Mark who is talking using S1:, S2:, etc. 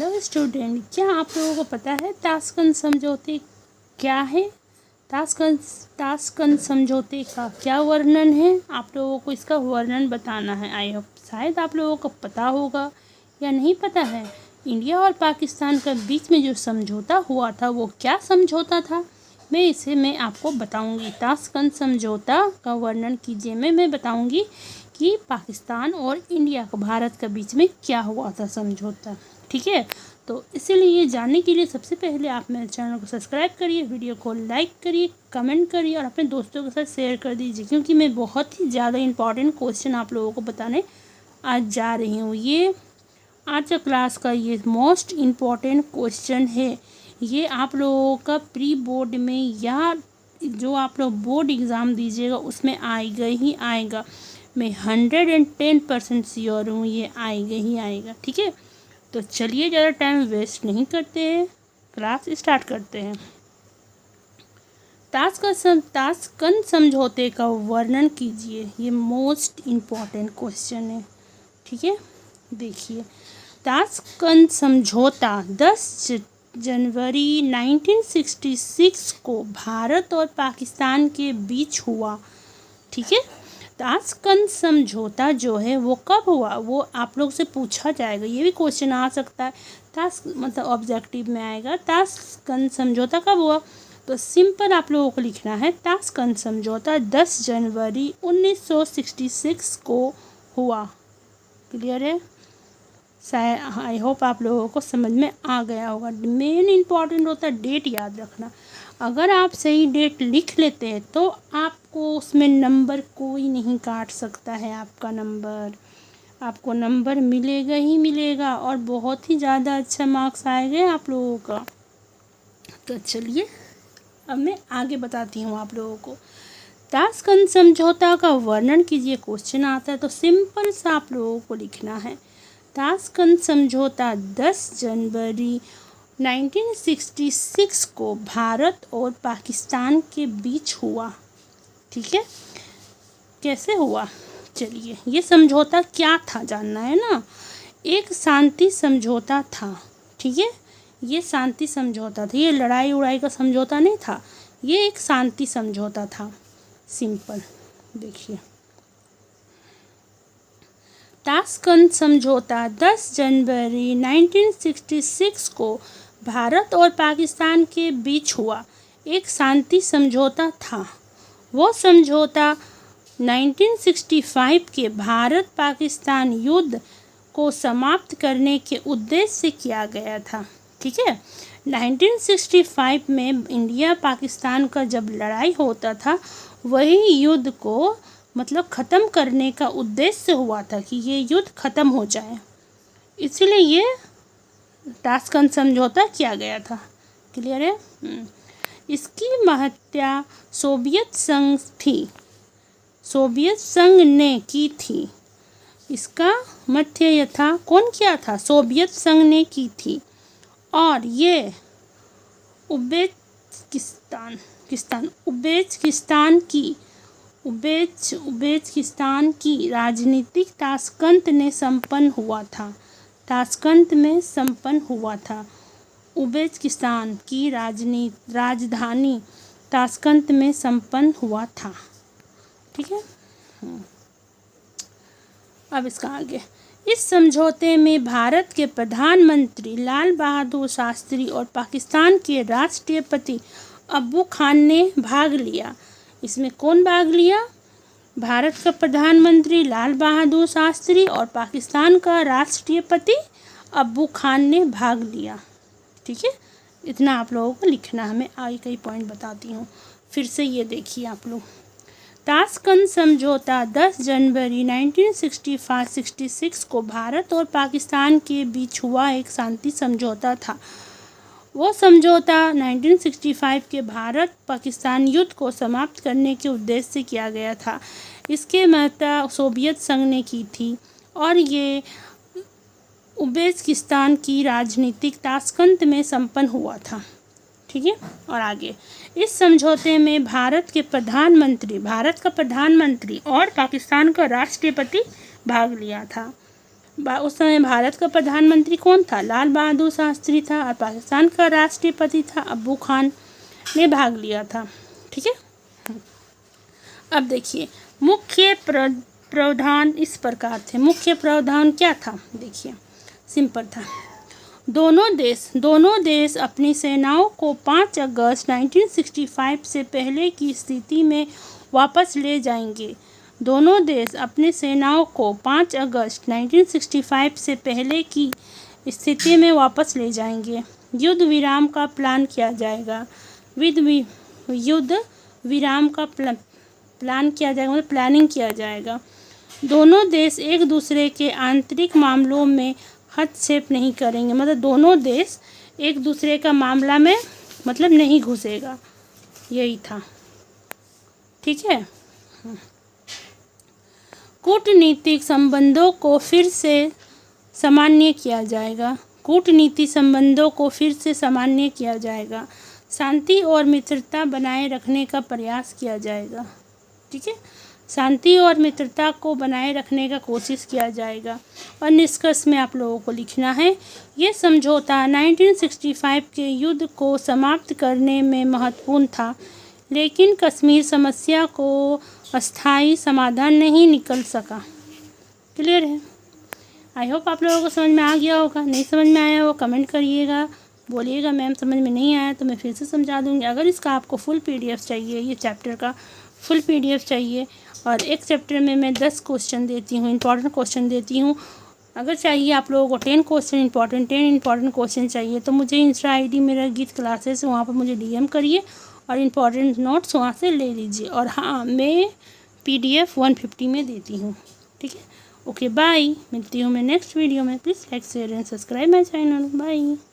S1: Hello student, क्या आप लोगों को पता है ताशकंद समझौते क्या है? ताशकंद समझौते का क्या वर्णन है? आप लोगों को इसका वर्णन बताना है। आई होप शायद आप लोगों को पता होगा या नहीं पता है। इंडिया और पाकिस्तान के बीच में जो समझौता हुआ था वो क्या समझौता था, मैं आपको बताऊंगी। ताशकंद समझौता का वर्णन कीजिए। मैं बताऊंगी कि पाकिस्तान और इंडिया का, भारत के बीच में क्या हुआ था समझौता। ठीक है, तो इसीलिए ये जानने के लिए सबसे पहले आप मेरे चैनल को सब्सक्राइब करिए, वीडियो को लाइक करिए, कमेंट करिए और अपने दोस्तों के साथ शेयर कर दीजिए, क्योंकि मैं बहुत ही ज़्यादा इंपॉर्टेंट क्वेश्चन आप लोगों को बताने आज जा रही हूँ। ये आज का क्लास का ये मोस्ट इम्पॉर्टेंट क्वेश्चन है। ये आप लोगों का प्री बोर्ड में या जो आप लोग बोर्ड एग्ज़ाम दीजिएगा उसमें आएगा ही आएगा। मैं 110% श्योर हूँ ये आएगा ही आएगा। ठीक है, तो चलिए ज़्यादा टाइम वेस्ट नहीं करते हैं, क्लास स्टार्ट करते हैं। ताशकंद समझौते का वर्णन कीजिए। ये मोस्ट इम्पॉर्टेंट क्वेश्चन है। ठीक है, देखिए, ताशकंद समझौता 10 जनवरी 1966 को भारत और पाकिस्तान के बीच हुआ। ठीक है, ताशकंद समझौता जो है वो कब हुआ, वो आप लोग से पूछा जाएगा। ये भी क्वेश्चन आ सकता है, मतलब ऑब्जेक्टिव में आएगा। ताशकंद समझौता कब हुआ, तो सिंपल आप लोगों को लिखना है ताशकंद समझौता 10 जनवरी 1966 को हुआ। क्लियर है? आई होप आप लोगों को समझ में आ गया होगा। मेन इम्पॉर्टेंट होता है डेट याद रखना। अगर आप सही डेट लिख लेते हैं तो आपको उसमें नंबर कोई नहीं काट सकता है। आपको नंबर मिलेगा ही मिलेगा और बहुत ही ज़्यादा अच्छा मार्क्स आएगा आप लोगों का। तो चलिए अब मैं आगे बताती हूँ आप लोगों को। ताशकंद समझौता का वर्णन कीजिए क्वेश्चन आता है, तो सिंपल सा आप लोगों को लिखना है ताशकंद समझौता 10 जनवरी 1966 को भारत और पाकिस्तान के बीच हुआ। ठीक है, कैसे हुआ, चलिए। ये समझौता क्या था जानना है ना। एक शांति समझौता था। ठीक है, ये शांति समझौता था। ये लड़ाई उड़ाई का समझौता नहीं था, ये एक शांति समझौता था। सिंपल देखिए, ताशकंद समझौता 10 जनवरी 1966 को भारत और पाकिस्तान के बीच हुआ। एक शांति समझौता था। वो समझौता 1965 के भारत पाकिस्तान युद्ध को समाप्त करने के उद्देश्य से किया गया था। ठीक है, 1965 में इंडिया पाकिस्तान का जब लड़ाई होता था, वही युद्ध को मतलब ख़त्म करने का उद्देश्य हुआ था कि ये युद्ध ख़त्म हो जाए, इसलिए ये ताशकंद समझौता किया गया था। क्लियर है? इसकी महत्ता सोवियत संघ थी, सोवियत संघ ने की थी। इसका मध्य यथा कौन किया था, सोवियत संघ ने की थी। और ये उज़्बेकिस्तान की राजनीतिक ताशकंद में संपन्न हुआ था। उज़्बेकिस्तान की राजधानी ताशकंद में संपन्न हुआ था। ठीक है, अब इसका आगे। इस समझौते में भारत के प्रधानमंत्री लाल बहादुर शास्त्री और पाकिस्तान के राष्ट्रपति अब्बू खान ने भाग लिया। इसमें कौन भाग लिया, भारत का प्रधानमंत्री लाल बहादुर शास्त्री और पाकिस्तान का राष्ट्रपति अब्बू खान ने भाग लिया। ठीक है, इतना आप लोगों को लिखना है। मैं आगे कई पॉइंट बताती हूँ। फिर से ये देखिए आप लोग, ताशकंद समझौता 10 जनवरी 1966 को भारत और पाकिस्तान के बीच हुआ एक शांति समझौता था। वो समझौता 1965 के भारत पाकिस्तान युद्ध को समाप्त करने के उद्देश्य से किया गया था। इसके महत्ता सोवियत संघ ने की थी और ये उज़्बेकिस्तान की राजनीतिक ताशकंद में संपन्न हुआ था। ठीक है, और आगे। इस समझौते में भारत का प्रधानमंत्री और पाकिस्तान का राष्ट्रपति भाग लिया था। उस समय भारत का प्रधानमंत्री कौन था? लाल बहादुर शास्त्री था। और पाकिस्तान का राष्ट्रपति था अब्बू खान ने भाग लिया था। ठीक है। अब देखिए मुख्य प्रावधान इस प्रकार थे। मुख्य प्रावधान क्या था? देखिए सिंपल था। दोनों देश अपनी सेनाओं को 5 अगस्त 1965 से पहले की स्थिति में वापस ले जाएंगे। दोनों देश अपनी सेनाओं को 5 अगस्त 1965 से पहले की स्थिति में वापस ले जाएंगे। युद्ध विराम का प्लान किया जाएगा। युद्ध विराम का प्लान किया जाएगा, मतलब प्लानिंग किया जाएगा। दोनों देश एक दूसरे के आंतरिक मामलों में हस्तक्षेप नहीं करेंगे, मतलब दोनों देश एक दूसरे का मामला में मतलब नहीं घुसेगा। यही था। ठीक है। कूटनीतिक संबंधों को फिर से सामान्य किया जाएगा। कूटनीति संबंधों को फिर से सामान्य किया जाएगा। शांति और मित्रता बनाए रखने का प्रयास किया जाएगा। ठीक है। शांति और मित्रता को बनाए रखने का कोशिश किया जाएगा। और निष्कर्ष में आप लोगों को लिखना है, ये समझौता 1965 के युद्ध को समाप्त करने में महत्वपूर्ण था, लेकिन कश्मीर समस्या को अस्थायी समाधान नहीं निकल सका। क्लियर है? आई होप आप लोगों को समझ में आ गया होगा। नहीं समझ में आया हो कमेंट करिएगा, बोलिएगा मैम समझ में नहीं आया तो मैं फिर से समझा दूँगी। अगर इसका आपको फुल PDF चाहिए, ये चैप्टर का फुल PDF चाहिए, और एक चैप्टर में मैं 10 क्वेश्चन देती हूँ, इंपॉर्टेंट क्वेश्चन देती हूँ। अगर चाहिए आप लोगों को 10 क्वेश्चन 10 इंपॉर्टेंट क्वेश्चन चाहिए तो मुझे इंस्टा ID मेरा गीत क्लासेस, वहाँ पर मुझे DM करिए और इंपॉर्टेंट नोट्स वहाँ से ले लीजिए। और हाँ, मैं PDF 150 में देती हूँ। ठीक है। Okay bye. मिलती हूँ मैं नेक्स्ट वीडियो में। Please like share and subscribe my channel. Bye.